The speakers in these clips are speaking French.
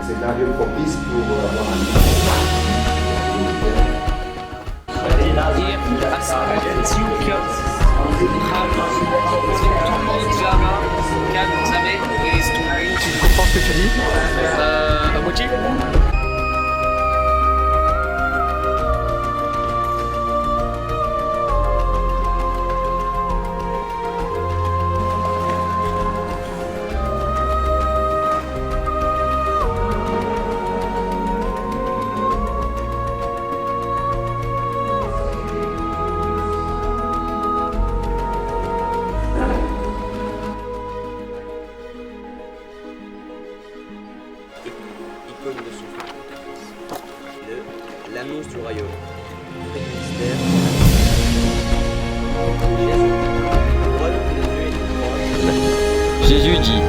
C'est un lieu propice pour avoir un Tu comprends ce que tu dis? À moitié. Icône de son l'annonce du royaume. Mystère. Jésus dit,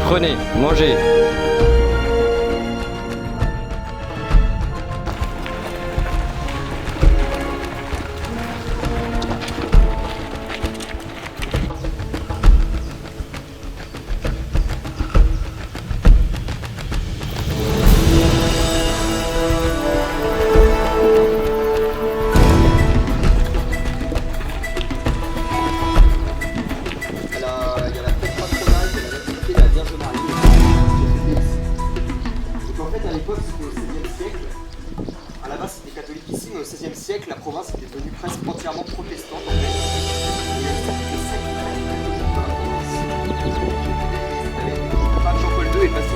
prenez, mangez. À la base, c'était catholique ici, mais au XVIe siècle, la province était devenue presque entièrement protestante. En fait. Pape Jean-Paul II est passé ici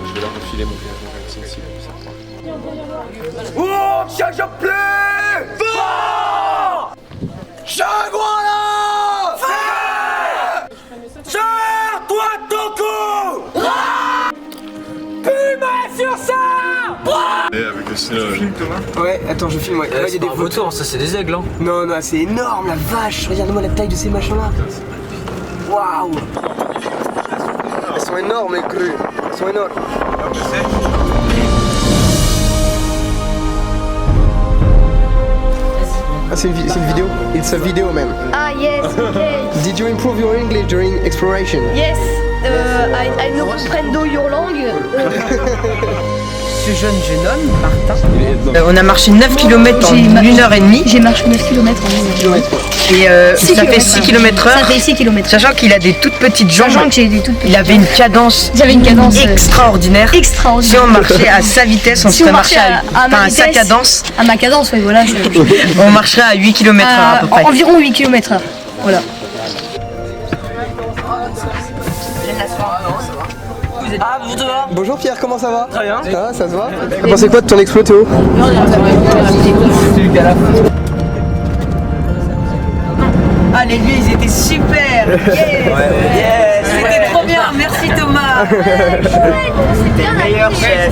Je vais leur refiler mon gage sensible. Oh, cherche plus! Va! Chagouana! Fais! Serre-toi ton cou! Puma sur ça! Avec le film, Thomas? Ouais, attends, je filme. Ouais. Là, il y a des vautours, ça c'est des aigles. Hein. Non, non, c'est énorme, la vache. Regarde-moi la taille de ces machins-là. Waouh! Elles sont énormes, les crues. Elles sont énormes. Ah, c'est une vidéo? It's a video, man. Ah, yes, okay. Did you improve your English during exploration? Yes, I know comprendo your langue. Ce jeune homme, Martin, on a marché 9 km en 1h30. J'ai marché 9 km en 1 heure. Et ça fait 6 km/h. Ça fait 6 km. Sachant qu'il a des toutes petites jambes. Il avait une cadence, extraordinaire. Si on marchait à sa vitesse, on serait marché à sa cadence. À ma cadence, oui, voilà. On marcherait à 8 km/h à peu près. Environ 8 km/h. Voilà. Ah, bonjour Thomas. Bonjour Pierre, comment ça va? Très bien. Ça se voit? Vous pensez quoi de ton exploit, Théo? Ah, les lieux, ils étaient super. Yes. C'était trop bien, merci Thomas. C'était le meilleur chef.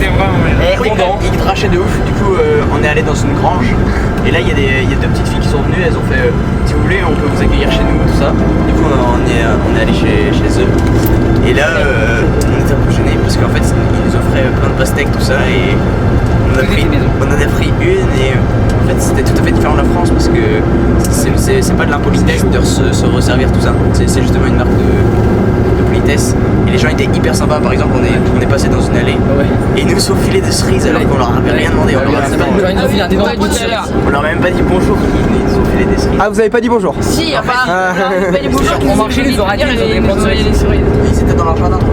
Il crachait de ouf, du coup on est allé dans une grange. Et là il y a deux petites filles qui sont venues, elles ont fait si vous voulez on peut vous accueillir chez nous, tout ça. Du coup on est allé chez eux. Et là on était un peu gênés parce qu'en fait ils nous offraient plein de pastèques, tout ça. Et on en a pris une et en fait c'était tout à fait différent de la France parce que c'est pas de l'impolitesse de se resservir tout ça. C'est justement une marque de politesse. Et les gens étaient hyper sympas. Par exemple on est passé dans une allée et ils nous ont filé des cerises alors qu'on leur avait rien demandé. On leur a même pas dit bonjour, ils nous ont filé des cerises. Ah, vous avez pas dit bonjour? Si, enfin, pas du bonjour. On marchait, ils auraient dit, ils avaient plein de cerises. Ils étaient dans leur jardin donc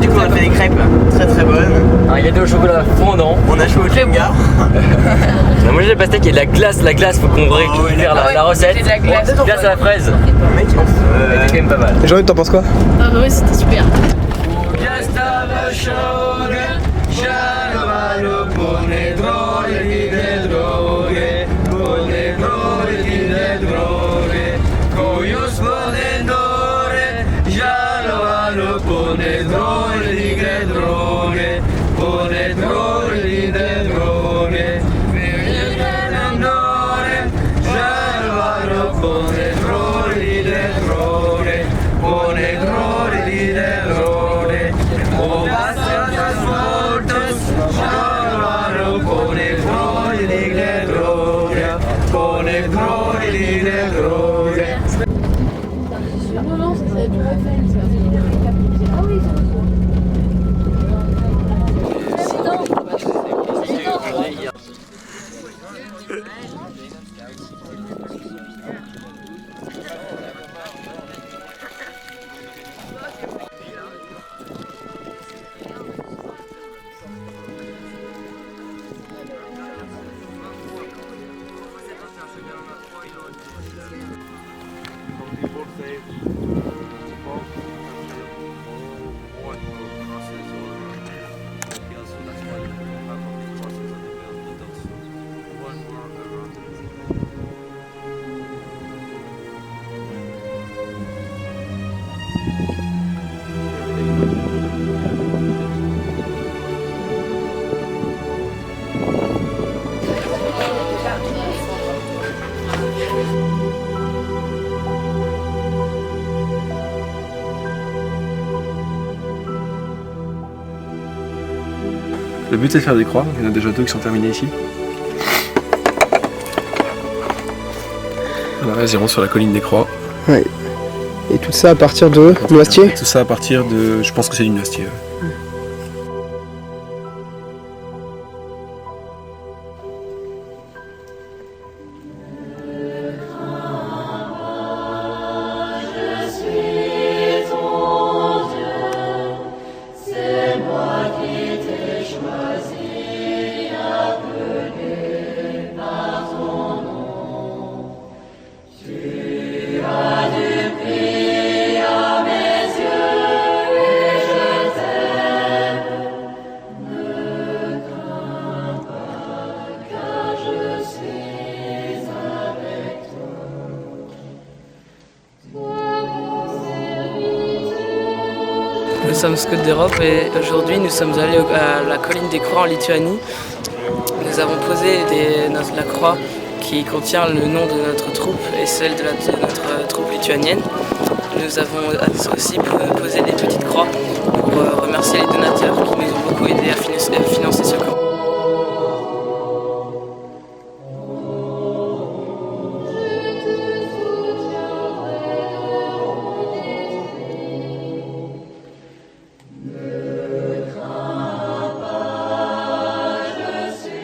du coup on a fait des crêpes très très bonnes. Un gâteau au chocolat fondant. On a joué au Jenga. On a mangé des pastèques et de la glace. La glace, faut qu'on récupère la recette. Glace à la fraise. Mec, C'était quand même pas mal. Jean-Yves, t'en penses quoi? Ah bah oui, c'était super. Le but c'est de faire des croix, il y en a déjà 2 qui sont terminés ici. Là, ils iront sur la colline des croix. Ouais. Et tout ça à partir de Noisetier? Tout ça à partir de... je pense que c'est du Noisetier. Nous sommes Scouts d'Europe et aujourd'hui nous sommes allés à la colline des Croix en Lituanie. Nous avons posé la croix qui contient le nom de notre troupe et celle de notre troupe lituanienne. Nous avons aussi posé des petites croix pour remercier les donateurs qui nous ont beaucoup aidés à financer ce camp.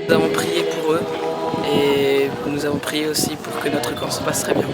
Nous avons prié pour eux et nous avons prié aussi pour que notre camp se passe très bien.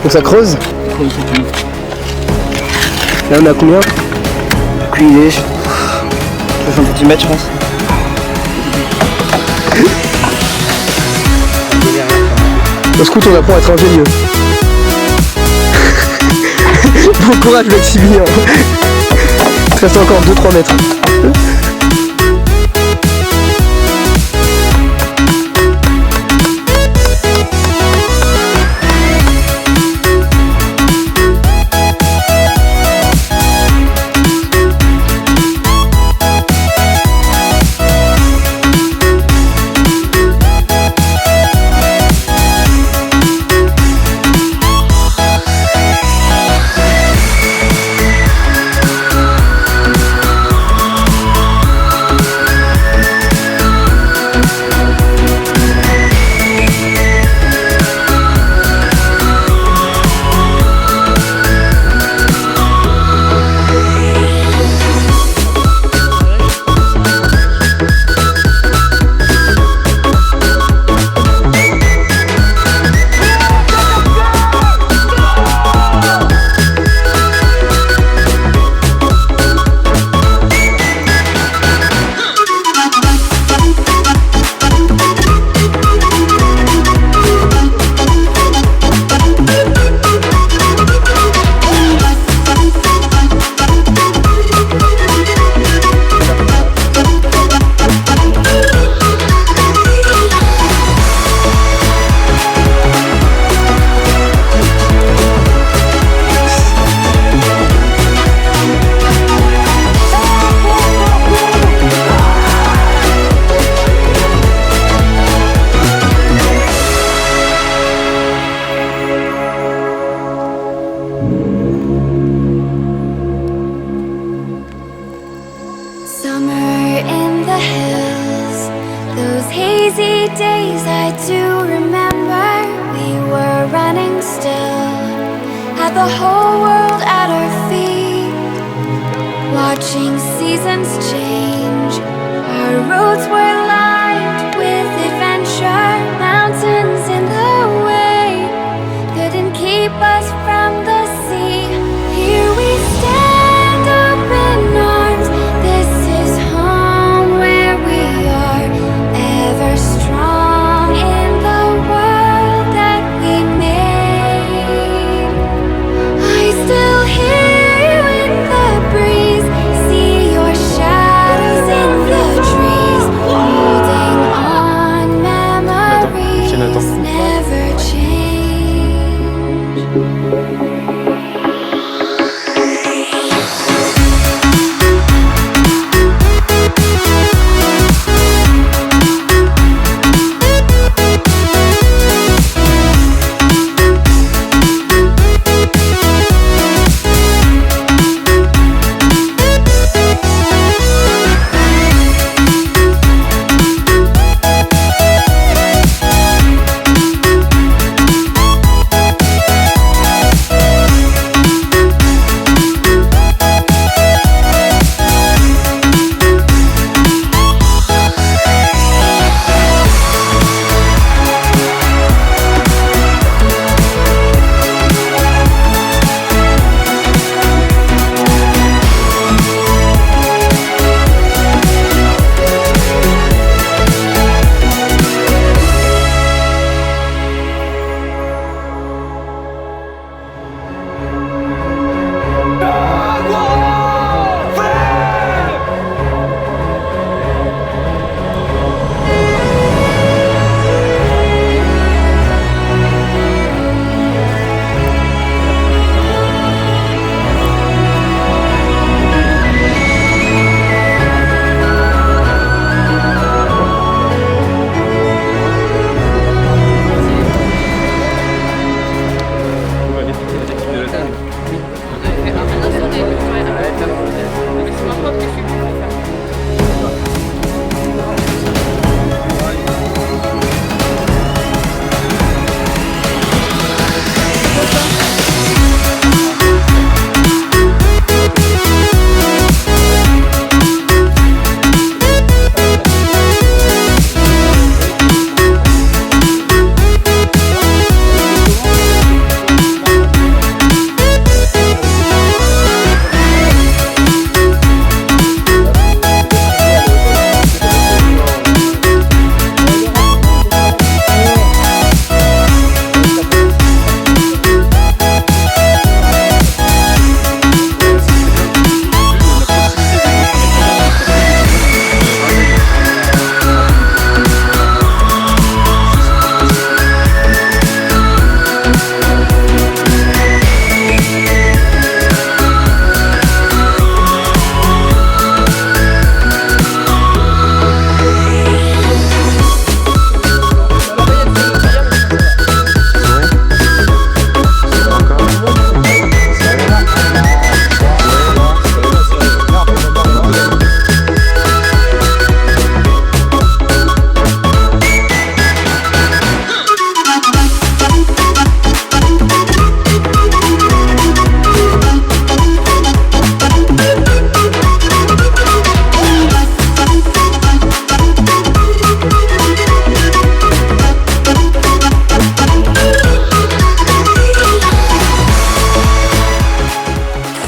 Donc ça creuse. Là on a combien? Aucune idée. 60 cm je pense. Au scout on apprend à être ingénieux. Bon courage Maximilien. Il reste encore 2-3 mètres. Summer in the hills, those hazy days I do remember. We were running still, had the whole world at our feet, watching seasons change. Our roads were lined with adventure, mountains in the way couldn't keep us from the sea. Here we stand open arms, this is home where we are, ever strong in the world that we made. I still hear you in the breeze, see your shadows in the trees, holding on, memories never change.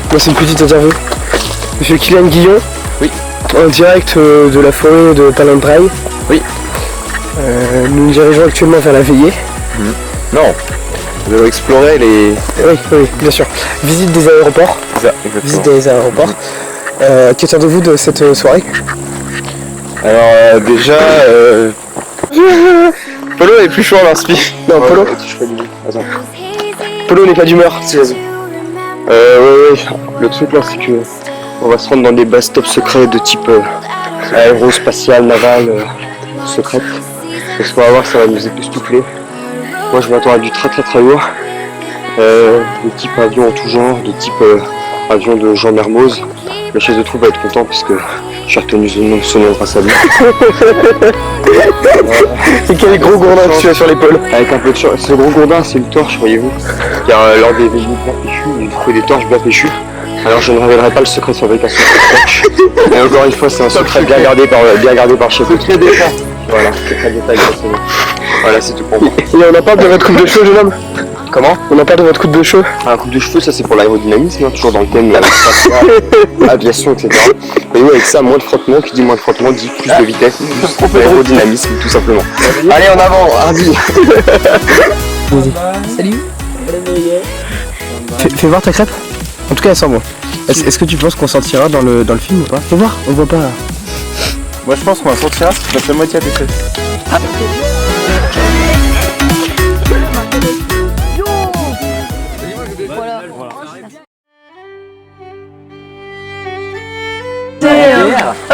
Moi c'est une petite interview. Monsieur Kylian Guillon. Oui. En direct de la forêt de Palandrail. Oui. Nous nous dirigeons actuellement vers la veillée. Non. Nous allons explorer les... Oui, bien sûr. Visite des aéroports. C'est ça, exactement. Visite des aéroports. Qu'attendez-vous de cette soirée? Alors déjà... Polo est plus chaud à l'inspi. Non, Polo. Attends. Polo n'est pas d'humeur. Ouais. Le truc là c'est que on va se rendre dans des bases top secrets de type aérospatial, naval, secrète. Et ce qu'on va voir, ça va nous époustoufler. Moi je m'attends à du très lourd. De type avion en tout genre, de type avion de Jean Mermoz. Le chef de troupe va être content parce que j'ai retenu son nom grâce à lui. Et quel gros gourdin que tu as sur l'épaule. Avec un peu de chance. Ce gros gourdin, c'est une torche, voyez-vous. Car lors des veillées bien péchues, il faut des torches bien péchues. Alors je ne révélerai pas le secret de fabrication de cette torche. Mais encore une fois, c'est un secret bien gardé par le chef de troupe. Voilà, secret d'État exactement. Voilà, c'est tout pour moi. Et on a pas de votre coupe de cheveux, jeune homme? Comment? On a pas de votre coupe de cheveux? Un coupe de cheveux, ça c'est pour l'aérodynamisme, hein, toujours dans le thème de la aviation, etc. Et nous, avec ça, moins de frottement, qui dit moins de frottement, dit plus de vitesse, plus d'aérodynamisme, tout simplement. Allez, en avant, Hardy. Salut. Fais voir ta crêpe. En tout cas, elle sent bon. Est-ce que tu penses qu'on sortira dans le film ou pas? Fais voir, on voit pas là. Moi je pense qu'on va sortir parce que je la moitié à tes cheveux.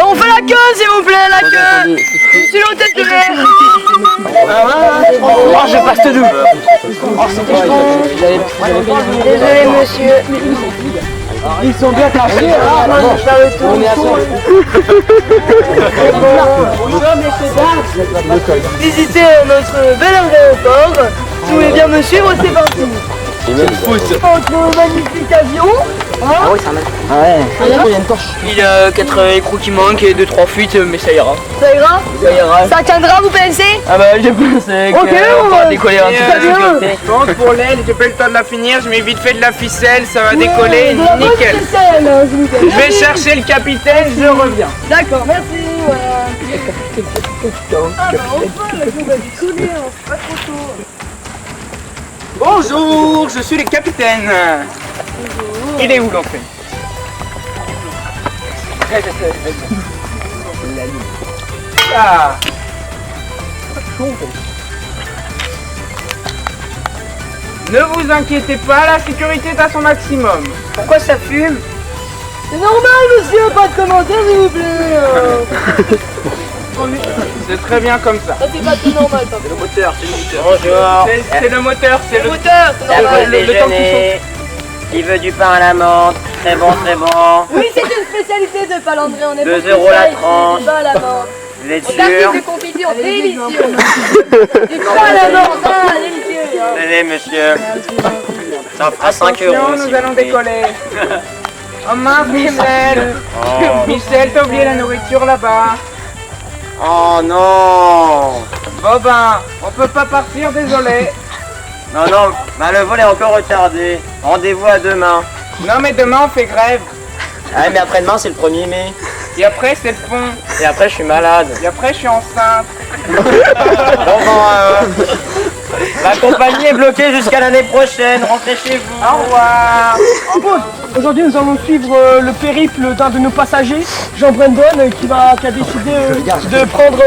On fait la queue s'il vous plaît, la queue. Sur l'hôtel de l'air. Oh, je passe tout. Désolé monsieur. Ils sont bien cachés. On est à Visitez notre bel aéroport. Si vous voulez bien me suivre, c'est parti. Notre magnifique avion. Ah oui, ça en a. Ah ouais. Il y a une torche. Il y a 4 écrous qui manquent et 2-3 fuites, mais ça ira. Ça ira? Ça ira. Ça tiendra, vous pensez? Ah bah j'ai pensé qu'on va décoller un petit peu. Je pense pour l'aile, j'ai pas eu le temps de la finir, je mets vite fait de la ficelle, ça va décoller, nickel. Je vais chercher le capitaine, je reviens. D'accord, merci. Voilà. Ah bah enfin, la bombe va décoller, c'est pas trop tôt. Bonjour, je suis le capitaine. Il est où l'entrée? Ah. Ne vous inquiétez pas, la sécurité est à son maximum. Pourquoi ça fume? C'est normal monsieur, pas de commentaires s'il vous plaît. C'est très bien comme ça. Ça c'est pas tout normal papa. Le moteur, c'est le moteur. Bonjour. C'est le moteur, c'est le moteur, c'est La normal. pause déjeuner. Qui veut du pain à la menthe? Très bon, très bon. Oui, c'est une spécialité de Palandré, on est 2 beaucoup € la ça ici, tranche. du pain à la menthe. Vous êtes Au tartine sûr? de confiture, délicieux. Du pain à la menthe, ah, délicieux. Allez, monsieur. Ça fera 5 €. Attention, nous allons décoller. Oh mince, Michel. Michel, t'as oublié la nourriture là-bas. Oh non. Bon ben, on peut pas partir, désolé. Non, non, bah, le vol est encore retardé. Rendez-vous à demain. Non mais demain on fait grève. Ah, mais après-demain, c'est le 1er mai. Et après c'est le pont. Et après, je suis malade. Et après je suis enceinte. Bon, la compagnie est bloquée jusqu'à l'année prochaine. Rentrez chez vous. Au revoir. Aujourd'hui, nous allons suivre le périple d'un de nos passagers, Jean Brandon, qui a décidé de prendre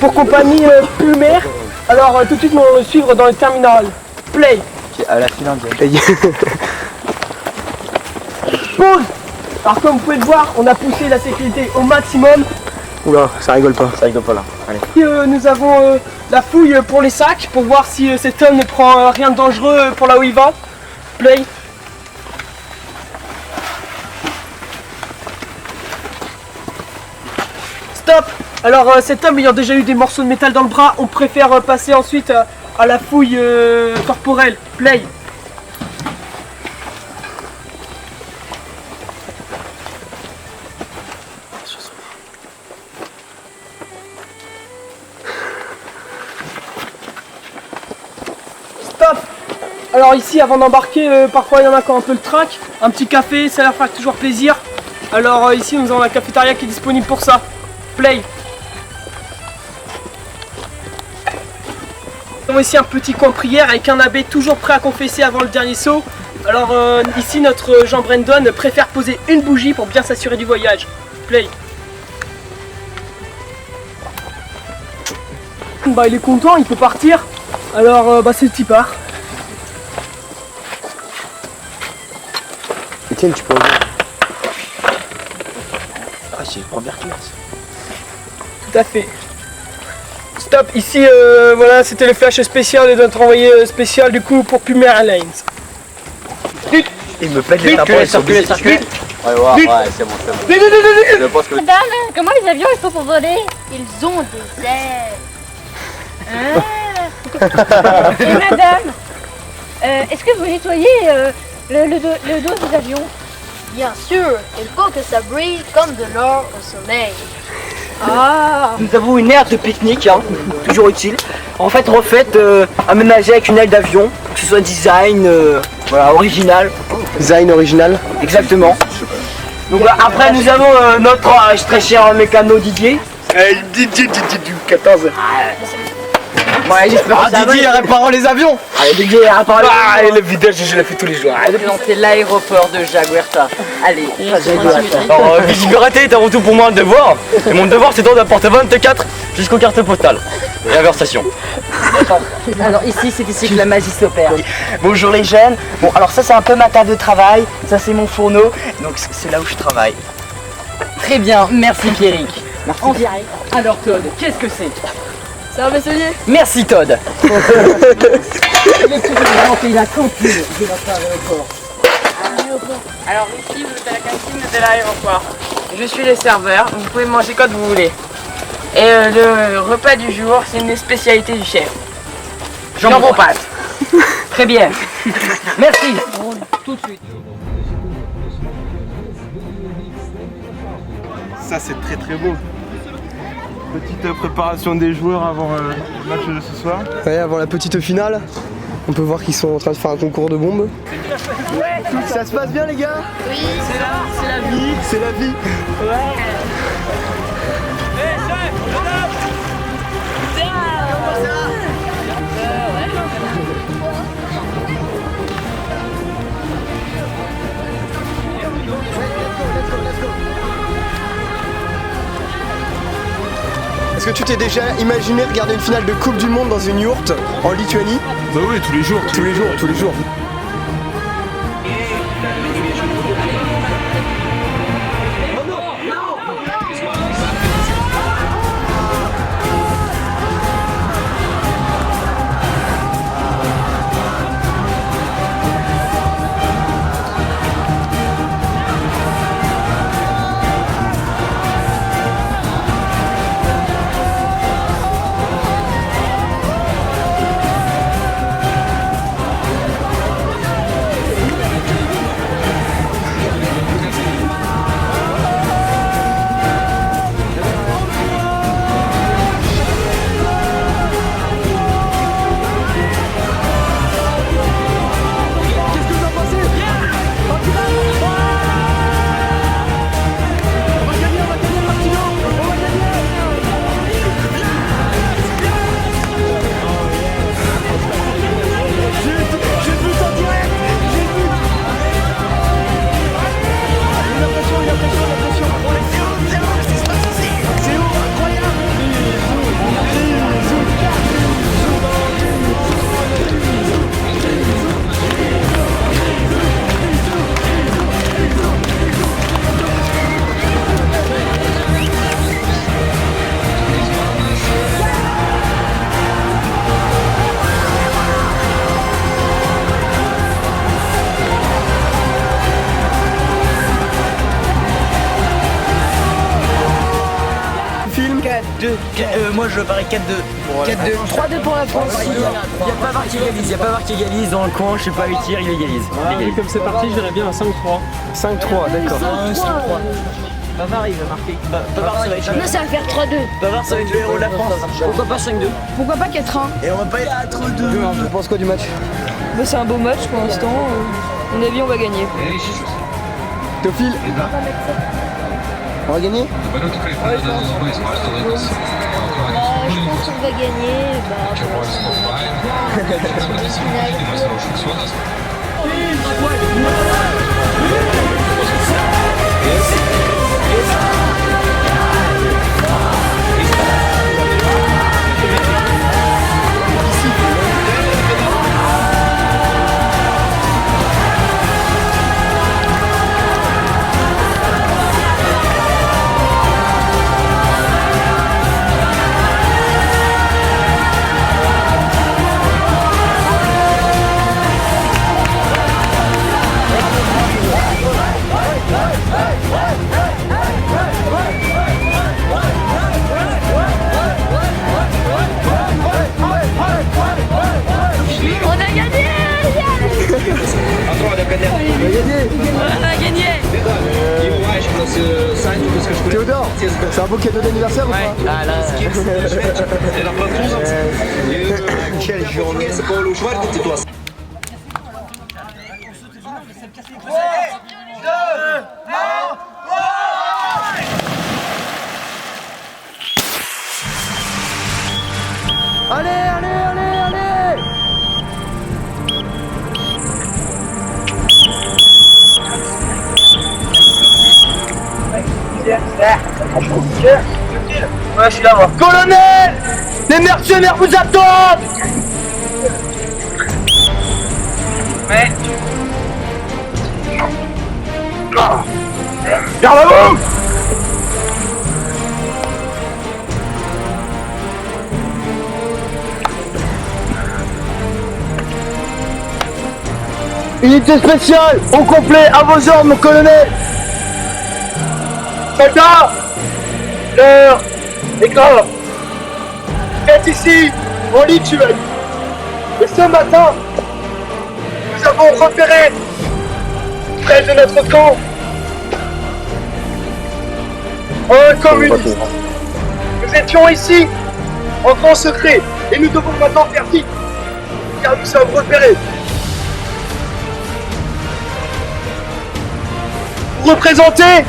pour compagnie Pulmer. Alors, tout de suite, nous allons le suivre dans le terminal. Play. À la Finlandienne. Pause. Alors, comme vous pouvez le voir, on a poussé la sécurité au maximum. Oula, ça rigole pas. Ça rigole pas là. Allez. Et, nous avons la fouille pour les sacs, pour voir si cet homme ne prend rien de dangereux pour là où il va. Play. Stop. Alors cet homme ayant déjà eu des morceaux de métal dans le bras, on préfère passer ensuite à la fouille corporelle. Play. Stop. Alors ici, avant d'embarquer, parfois il y en a qui ont un peu le trac. Un petit café, ça leur fait toujours plaisir. Alors ici, nous avons la cafétéria qui est disponible pour ça. Play. Nous avons ici un petit coin prière avec un abbé toujours prêt à confesser avant le dernier saut. Alors ici, notre Jean Brandon préfère poser une bougie pour bien s'assurer du voyage. Play. Bah il est content, il peut partir. Alors c'est le petit part. Etienne, tu peux revenir. Ah, c'est une première classe. Tout à fait. Stop, ici voilà, c'était le flash spécial de notre envoyé spécial du coup pour Pulmer Airlines. Il me pète les tapons. Circulez. Ouais, c'est bon, c'est bon. Je pense que... Madame, comment les avions ils font pour voler? Ils ont des ailes. Et madame, est-ce que vous nettoyez le dos des avions? Bien sûr, il faut que ça brille comme de l'or au soleil. Ah. Nous avons une aire de pique-nique, hein, toujours utile. En fait, refaite, aménagée avec une aile d'avion, que ce soit design, voilà, original. Design original. Exactement. Donc après, nous avons notre très cher mécano Didier. Didier du 14. Ouais, j'espère que ça va. Didier réparant les avions. Allez, Didier réparant les avions. Ah, et le vidage, je le fais tous les jours. C'est l'aéroport de Jaguarta. Allez, Alors, visibilité est avant tout pour moi un devoir. Et mon devoir, c'est donc d'apporter 24 jusqu'aux cartes postales. Et inversation. alors ici, c'est ici que la magie s'opère. Bonjour les jeunes. Bon, alors ça, c'est un peu ma table de travail. Ça, c'est mon fourneau. Donc, c'est là où je travaille. Très bien, merci Pierrick. En direct. Alors Todd, qu'est-ce que c'est? C'est un vaisselier. Merci Todd. Il est toujours inventé la cantine de notre aéroport. Alors ici, vous êtes à la cantine de l'aéroport. Je suis le serveur, vous pouvez manger quand vous voulez. Et le repas du jour, c'est une spécialité du chef. Jambon pâte. Très bien. Merci. Tout de suite. Ça, c'est très très beau. Petite préparation des joueurs avant le match de ce soir. Ouais, avant la petite finale, on peut voir qu'ils sont en train de faire un concours de bombes. Ça se passe bien les gars? Oui. C'est la vie. C'est la vie. Est-ce que tu t'es déjà imaginé regarder une finale de Coupe du Monde dans une yourte en Lituanie? Bah oui, tous les jours. Tous les jours, tous les jours. Moi je parie 4-2. 4-2. 3-2 pour la France. Il y a Pavard qui égalise, il y a Pavard qui égalise dans le coin, je sais pas, il tire, il égalise. Comme c'est parti, je verrais bien un 5-3. 5-3, d'accord. Pavard il va marquer. Pavard ça va être. Non, ça va faire 3-2. Pavard ça va être le héros de la France. Pourquoi pas 5-2? Pourquoi pas 4-1? Et on va pas être 2. Tu penses quoi du match? C'est un beau match pour l'instant. À mon avis, on va gagner. Théophile, on va gagner? Je pense qu'on va gagner. un beau cadeau d'anniversaire ou pas? Ah là, Quelle journée! Allez, allez, allez, allez! Ouais, je suis là, moi. Colonel! Les mercenaires vous attendent! Mais... Garde à vous! Unité spéciale, au complet, à vos ordres, mon colonel! Soldats! L'heure est grave! Faites ici, en Lituanie! Et ce matin, nous avons repéré, près de notre camp, un communiste. Nous étions ici, en grand secret, et nous devons maintenant faire vite, car nous sommes repérés. Vous représentez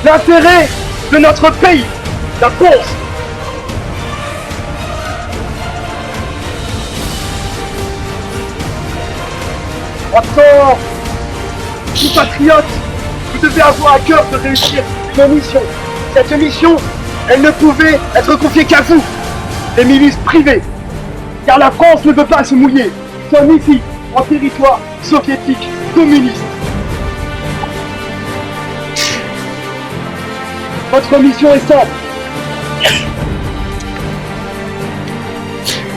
l'intérêt de notre pays, la France. Maintenant, compatriotes, vous devez avoir à cœur de réussir une mission. Cette mission, elle ne pouvait être confiée qu'à vous, les milices privées. Car la France ne peut pas se mouiller. Nous sommes ici, en territoire soviétique communiste. Votre mission est simple.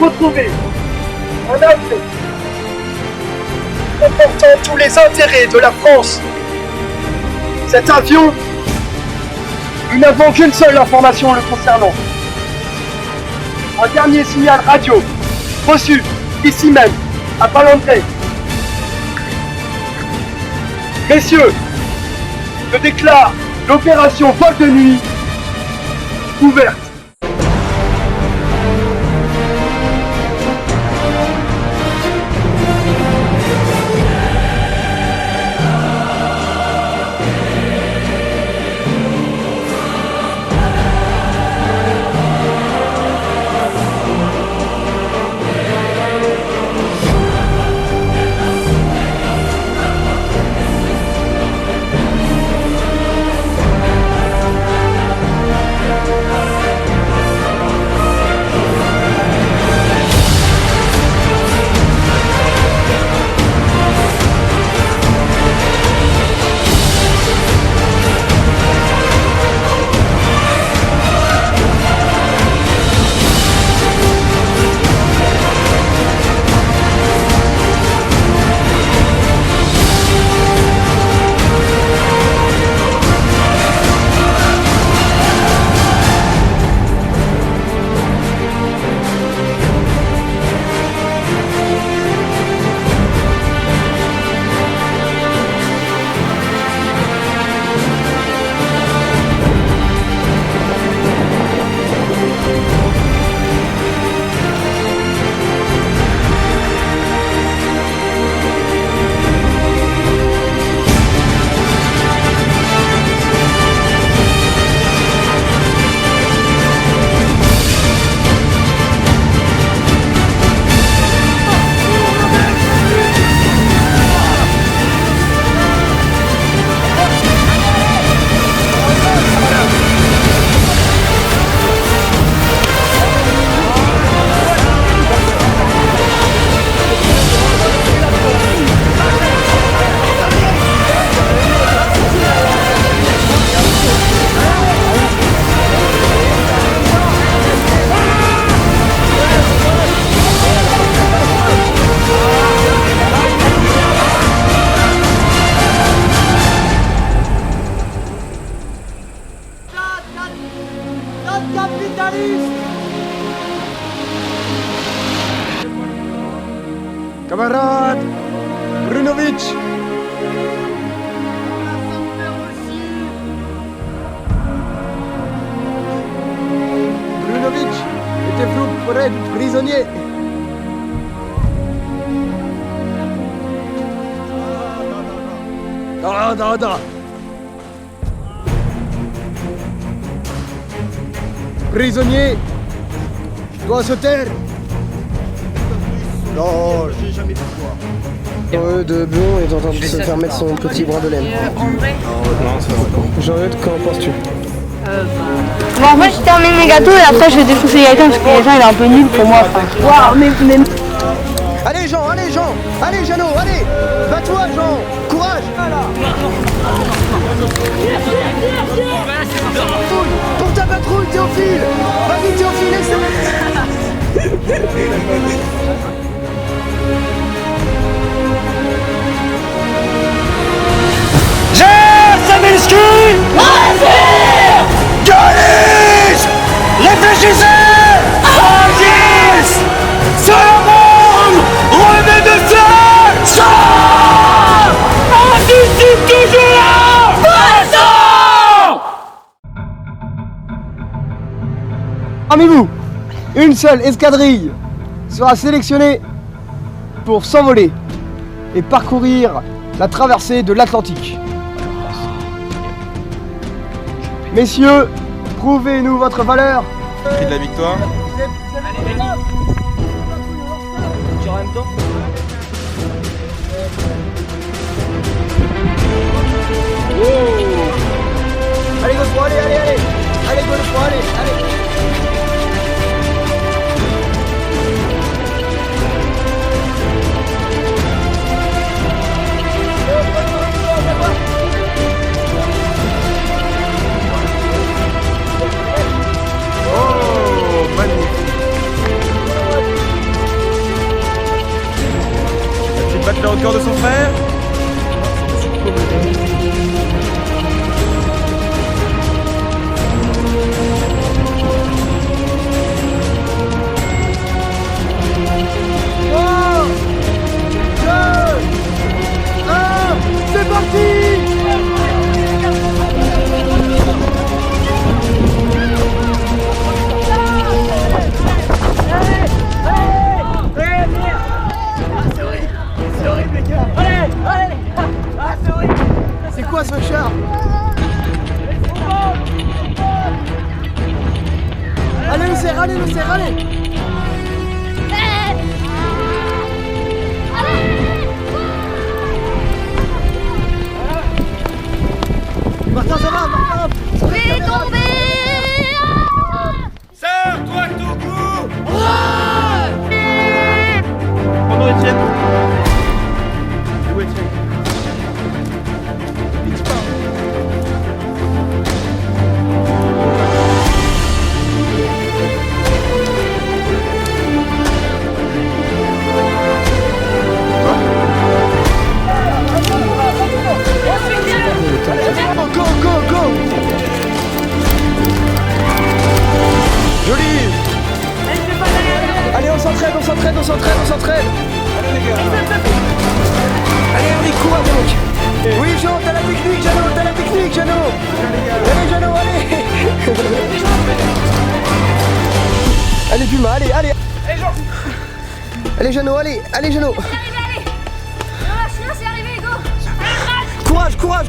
Retrouver un avion comportant tous les intérêts de la France. Cet avion, nous n'avons qu'une seule information le concernant. Un dernier signal radio, reçu ici même, à Palandré. Messieurs, je déclare l'opération vol de nuit ouverte. Camarade Brunovic. pour être prisonnier. Non. Prisonnier doit se taire. Non, j'ai jamais pu voir. De Bon est en train de se faire mettre son petit bras de laine. Jean-Eudes, qu'en penses-tu? Bon, en fait, je termine mes gâteaux et après je vais défoncer Gaëtan parce que Gaëtan il est un peu nul pour moi. Wow, mais... Allez Jean, allez Jeannot, allez. Bats-toi Jean, courage. Pour ta patrouille Théophile. Vas-y Théophile, Galice! Réfléchissez! Agis! C'est le monde! Revenez de ça! Anticipe toujours là! Présent! Parmi vous, une seule escadrille sera sélectionnée pour s'envoler et parcourir la traversée de l'Atlantique. Messieurs, prouvez-nous votre valeur. Prix de la victoire. Tu en même temps? Allez Godefroy, allez Godefroy, allez. Il bat le record de son frère. C'est parti! C'est quoi ce char? Allez le serre, allez! Martin, ça va, Martin? Je vais tomber. Serre-toi ton cou! Pendant Étienne. Où Étienne? Go! Joli! Allez, on s'entraîne! Allez les gars! Allez Henri, cours donc! Oui Jean, t'as la technique Jeannot! Allez Jeannot, allez! Allez Puma, allez! Allez Jeannot, allez Jeannot! C'est arrivé, go. Courage,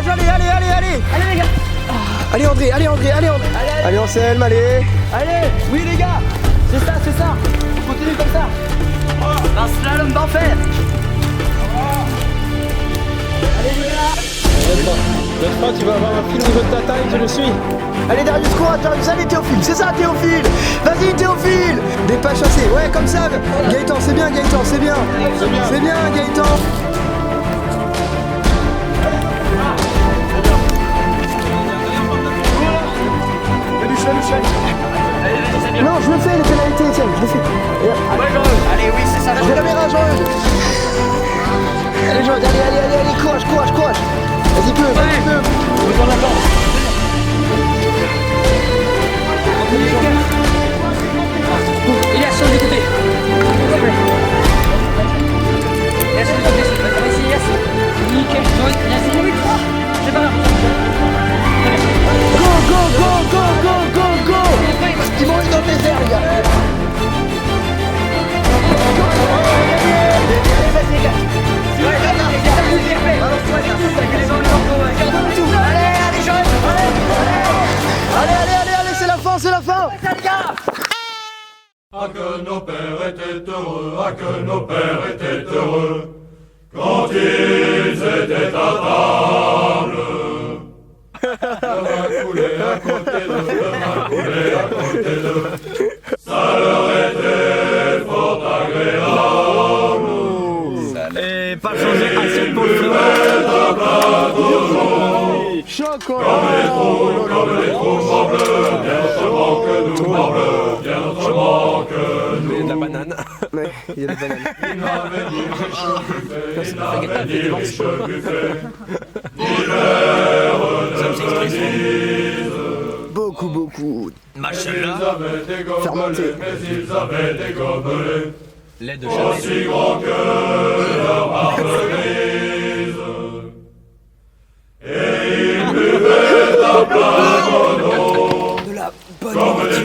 allez! Allez les gars. Allez André! Allez Anselme, allez! Allez, oui les gars, c'est ça. Continue comme ça. Un slalom d'enfer. Allez les gars. Godefroy, tu vas avoir un fil au niveau de ta taille, je le suis. Allez Darius, courage, allez Théophile, c'est ça Théophile! Vas-y Théophile! Des pas chassés, ouais comme ça! Gaëtan, c'est bien Gaëtan! C'est bien Gaëtan! Non, je le fais les pénalités, Étienne, je le fais. Allez, oui, c'est ça. Je caméra, Jean-Eudes. Allez, Jean, allez, courage. Vas-y, peu. Il est sur le côté. Nickel. C'est pas grave. Go! Ils vont dans le désert, les gars. fin, c'est la fin. Ah que nos pères étaient heureux, ah que nos pères étaient heureux, quand ils étaient à table. Le vin coulait à côté d'eux, le vin coulait à côté d'eux, ça leur était fort agréable. Et pas changer assez pour le Chocolat. Comme les trous, morbleu, bien autrement que nous, morbleu, bien autrement que nous. Il y a de la banane. Ouais, il y a de la banane. Il n'avait ni riche buffet, il n'avait ni riche buffet, ni verre de cerise. Beaucoup. Ils avaient des gobelets, mais ils avaient des gobelets Lait de aussi grands que leur barbe grise. Et ils buvaient à plein tonneau, comme les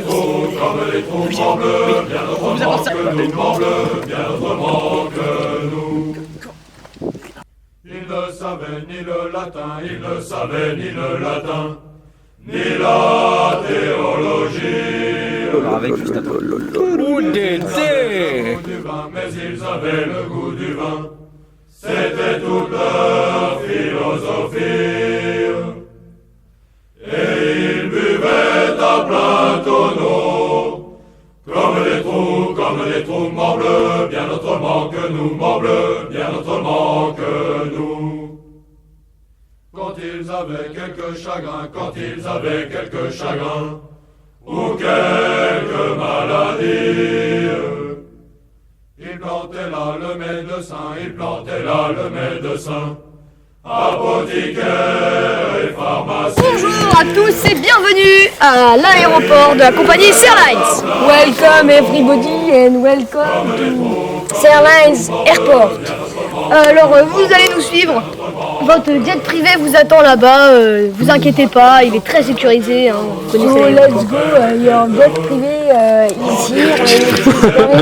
trous, morbleu, bien autrement que nous, morbleu, bien autrement que nous. Ils ne savaient ni le latin, ils ne savaient ni le latin, ni la théologie. avec juste après. Mais ils avaient le goût du vin, c'était toute leur philosophie. Et ils buvaient à plein tonneau, comme les trous, morbleu, bien autrement que nous, morbleu, bien autrement que nous. Quand ils avaient quelques chagrins, quand ils avaient quelques chagrins, ou quelques maladies, ils plantaient là le médecin, ils plantaient là le médecin, apothicaire et pharmacien. Bonjour à tous et bienvenue à l'aéroport de la compagnie Airlines. Welcome everybody and welcome to Airlines Airport. Alors vous allez nous suivre. Votre jet privé vous attend là-bas. Vous inquiétez pas, il est très sécurisé. Hein, vous connaissez. So let's go. Your jet privé ici.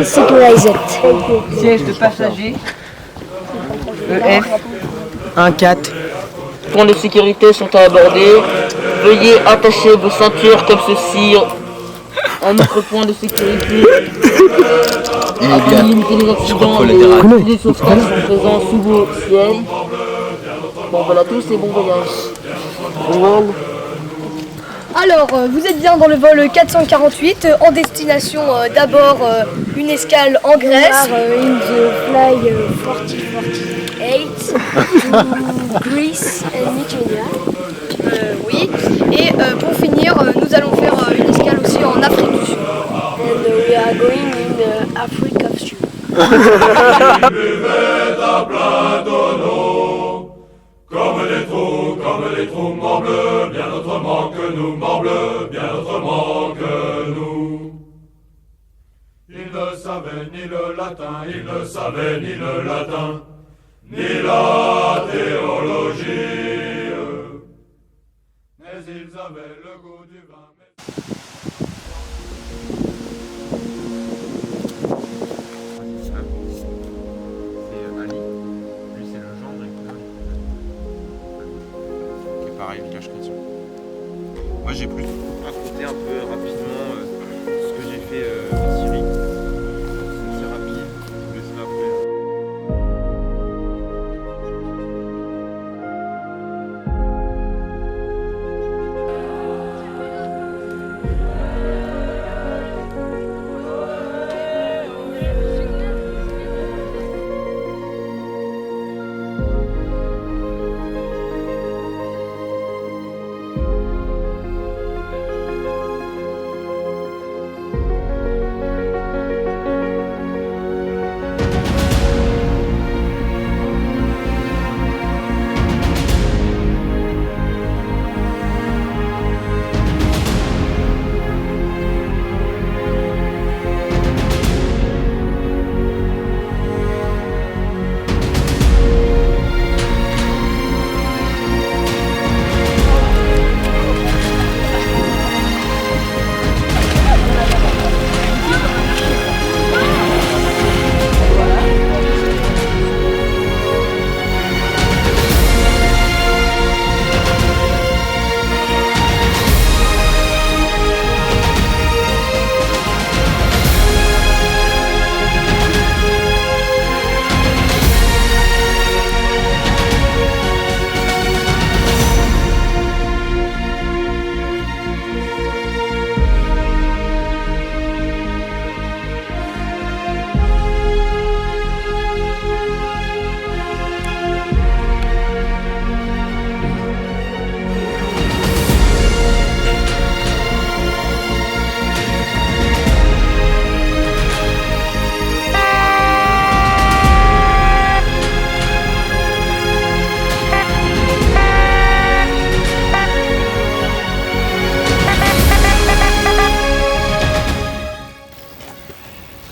Sécurisé. Siège de passager. EF 1-4. Points de sécurité sont à aborder. Veuillez attacher vos ceintures comme ceci. Un autre point de sécurité. Afin de limiter les accidents, les filets de sauvetage sont présents sous vos sièges. Bon voilà tous et bon voyage. Alors, vous êtes bien dans le vol 448 en destination d'abord une escale en Grèce. In the fly 4048 to Greece and Nigeria. Oui, et pour finir, nous allons faire une escale aussi en Afrique du Sud. And we are going in Africa Sud. Ils buvaient à plein tonneau, comme les trous, morbleu, bien autrement que nous, morbleu, bien autrement que nous. Ils ne savaient ni le latin, ils ne savaient ni le latin, ni la théologie, mais ils avaient le goût du vin. Pareil, village chrétien. Moi j'ai plutôt raconté un peu rapidement ce que j'ai fait en Syrie. C'est rapide, je vais laisser après.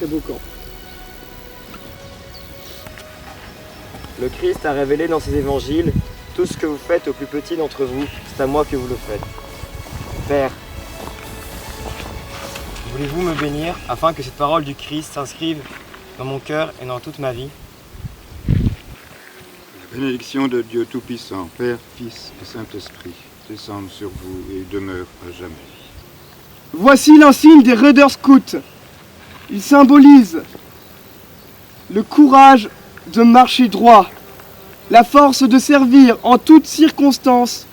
beau camp. Le Christ a révélé dans ses évangiles tout ce que vous faites au plus petit d'entre vous, c'est à moi que vous le faites. Père, voulez-vous me bénir afin que cette parole du Christ s'inscrive dans mon cœur et dans toute ma vie? La bénédiction de Dieu Tout-Puissant, Père, Fils et Saint-Esprit, descende sur vous et demeure à jamais. Voici l'insigne des Raiders Scouts. Il symbolise le courage de marcher droit, la force de servir en toutes circonstances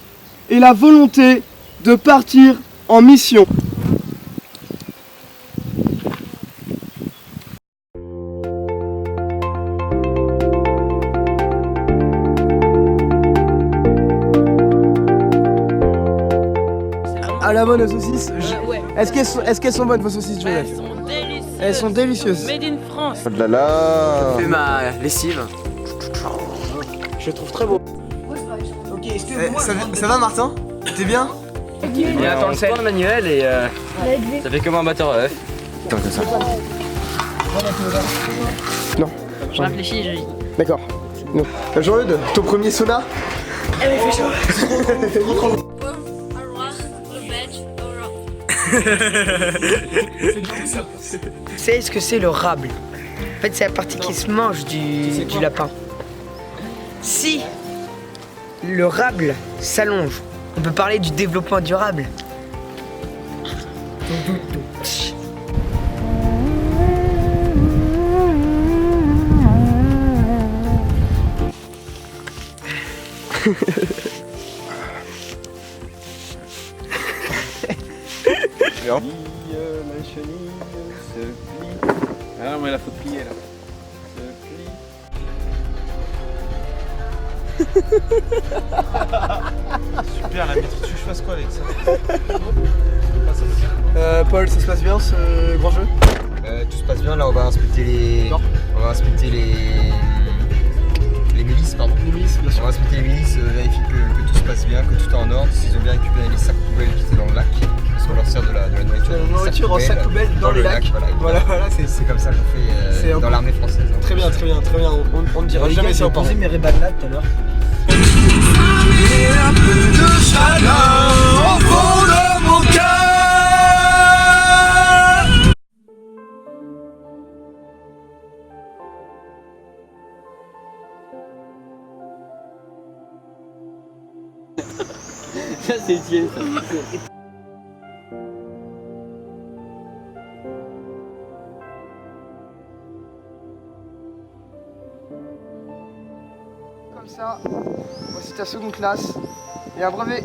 et la volonté de partir en mission. À la bonne aux saucisses. Est-ce qu'elles sont bonnes vos saucisses, Joseph? Elles sont délicieuses. Made in France. Oh là là. Je fais ma lessive. Je trouve très beau. Ok, est-ce que ça va Martin? T'es bien? Et attends, le tourne manuel et ça fait comme un batteur à œuf. Comme ça. Non. Je réfléchis, je dis. D'accord. Jean-Eudes, ton premier sauna? Eh mais il fait chaud. Vous savez ce que c'est le rable? En fait, c'est la partie qui se mange du lapin. Si le rable s'allonge, on peut parler du développement durable. La chenille se plie. Ah non, mais là, faut plier là. Se plie. Super, la maîtrise, tu veux que je fasse quoi avec ça? Paul, ça se passe bien ce grand jeu? Tout se passe bien, là on va inspecter les. On va inspecter les milices, pardon. Les milices, bien sûr. On va inspecter les milices, vérifier que tout se passe bien, que tout est en ordre, s'ils ont bien récupéré les sacs poubelles qui étaient dans le lac. Parce qu'on leur sert de la nourriture. De la nourriture en sac poubelle dans les lacs. Voilà, c'est comme ça qu'on fait dans l'armée française. Hein. Très bien. On ne dira jamais si on pense. mes rébats là tout à l'heure. Et un peu de chaleur au fond de mon cœur. Ça c'est Étienne. Comme ça, voici ta seconde classe et un brevet.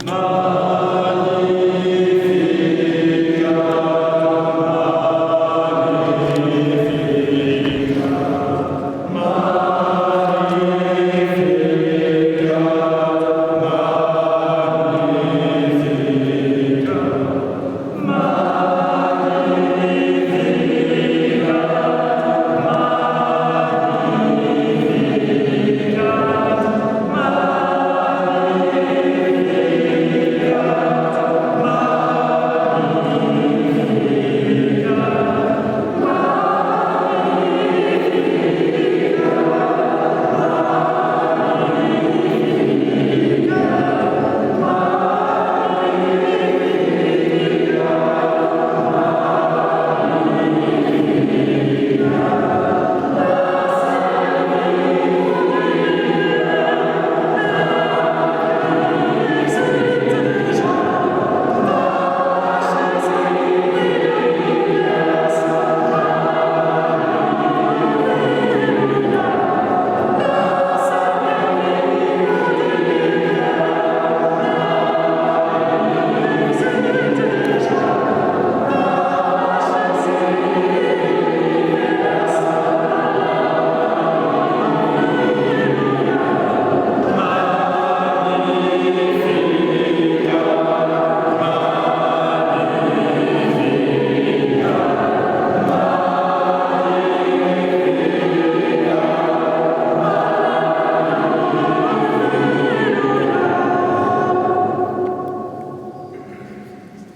Marie.